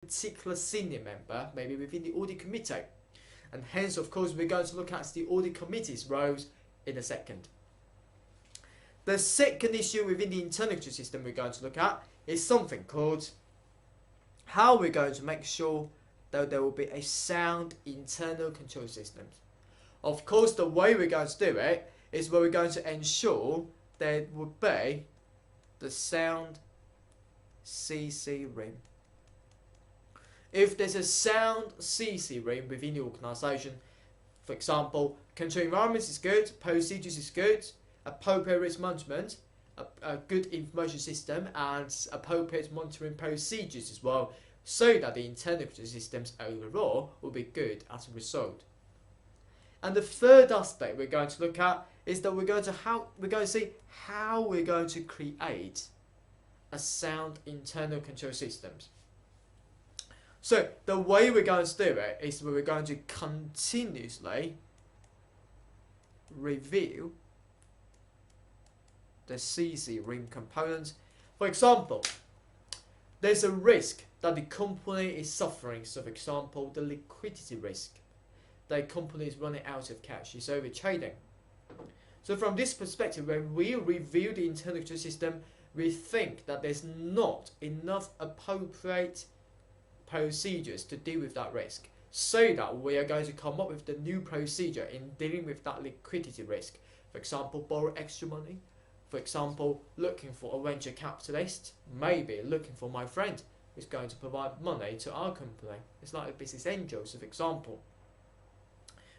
particular senior member, maybe within the audit committee. And hence, of course, we're going to look at the audit committee's roles in a second. The second issue within the internal control system we're going to look at is something called how we're going to make sure that there will be a sound internal control system. Of course, the way we're going to do it is where we're going to ensure there will be the sound CC room. If there's a sound CC room within the organisation, for example, control environments is good, procedures is good, appropriate risk management, a good information system, and appropriate monitoring procedures as well, so that the internal control systems overall will be good as a result. And the third aspect we're going to look at is that we're going to see how we're going to create a sound internal control systems. So the way we're going to do it is we're going to continuously review the CC room components. For example, there's a risk that the company is suffering. So for example, the liquidity risk. The company is running out of cash, it's over trading. So from this perspective, when we review the internal control system, we think that there's not enough appropriate procedures to deal with that risk, so that we are going to come up with the new procedure in dealing with that liquidity risk. For example, borrow extra money. For example, looking for a venture capitalist, maybe looking for my friend who's going to provide money to our company. It's like a business angels, for example.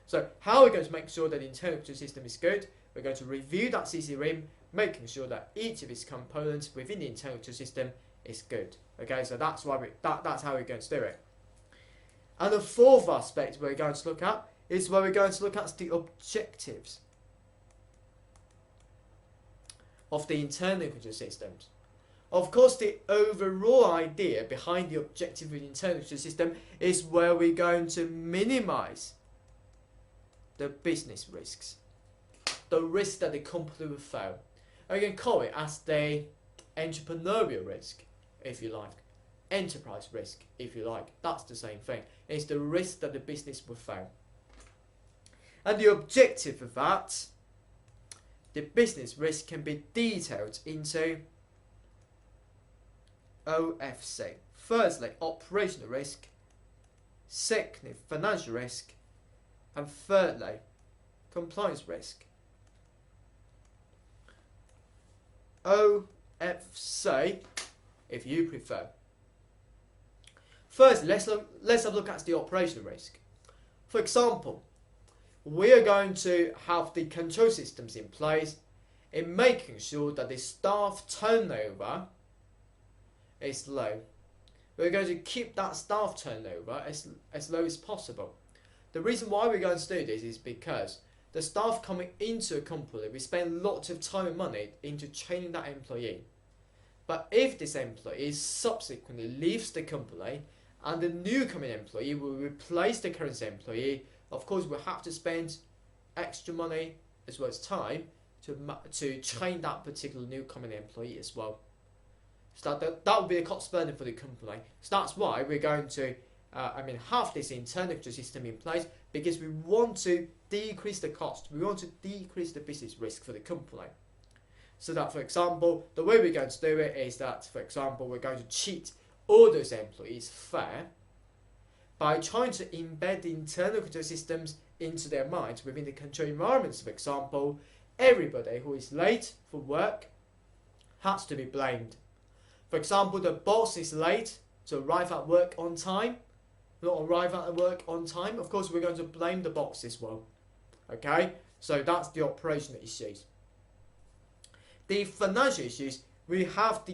So how are we going to make sure that the internal control system is good? We're going to review that CC room, making sure that each of its components within the internal control system is good. Okay, so that's why that's how we're going to do it. And the fourth aspect we're going to look at is where we're going to look at the objectives of the internal control systems. Of course, the overall idea behind the objective of the internal control system is where we're going to minimize the business risks, the risk that the company will fail. I can call it as the entrepreneurial risk, if you like, enterprise risk, if you like. That's the same thing. It's the risk that the business will fail. And the objective of that, the business risk, can be detailed into OFC. Firstly, operational risk. Secondly, financial risk. And thirdly, compliance risk. OFC, if you prefer. First, let's have a look at the operational risk. For example, we are going to have the control systems in place in making sure that the staff turnover is low. We're going to keep that staff turnover as low as possible. The reason why we're going to do this is because the staff coming into a company, we spend lots of time and money into training that employee. But if this employee subsequently leaves the company and the new coming employee will replace the current employee, of course we'll have to spend extra money as well as time to train that particular new coming employee as well. So that will be a cost burden for the company. So that's why we're going to have this internal control system in place, because we want to decrease the cost. We want to decrease the business risk for the company. So that, for example, the way we're going to do it is that, for example, we're going to treat all those employees fair by trying to embed the internal control systems into their minds within the control environments. For example, everybody who is late for work has to be blamed. For example, the boss is late to arrive at work on time, not arrive at work on time, of course we're going to blame the boss as well. Okay, so that's the operational issues. The financial issues, we have the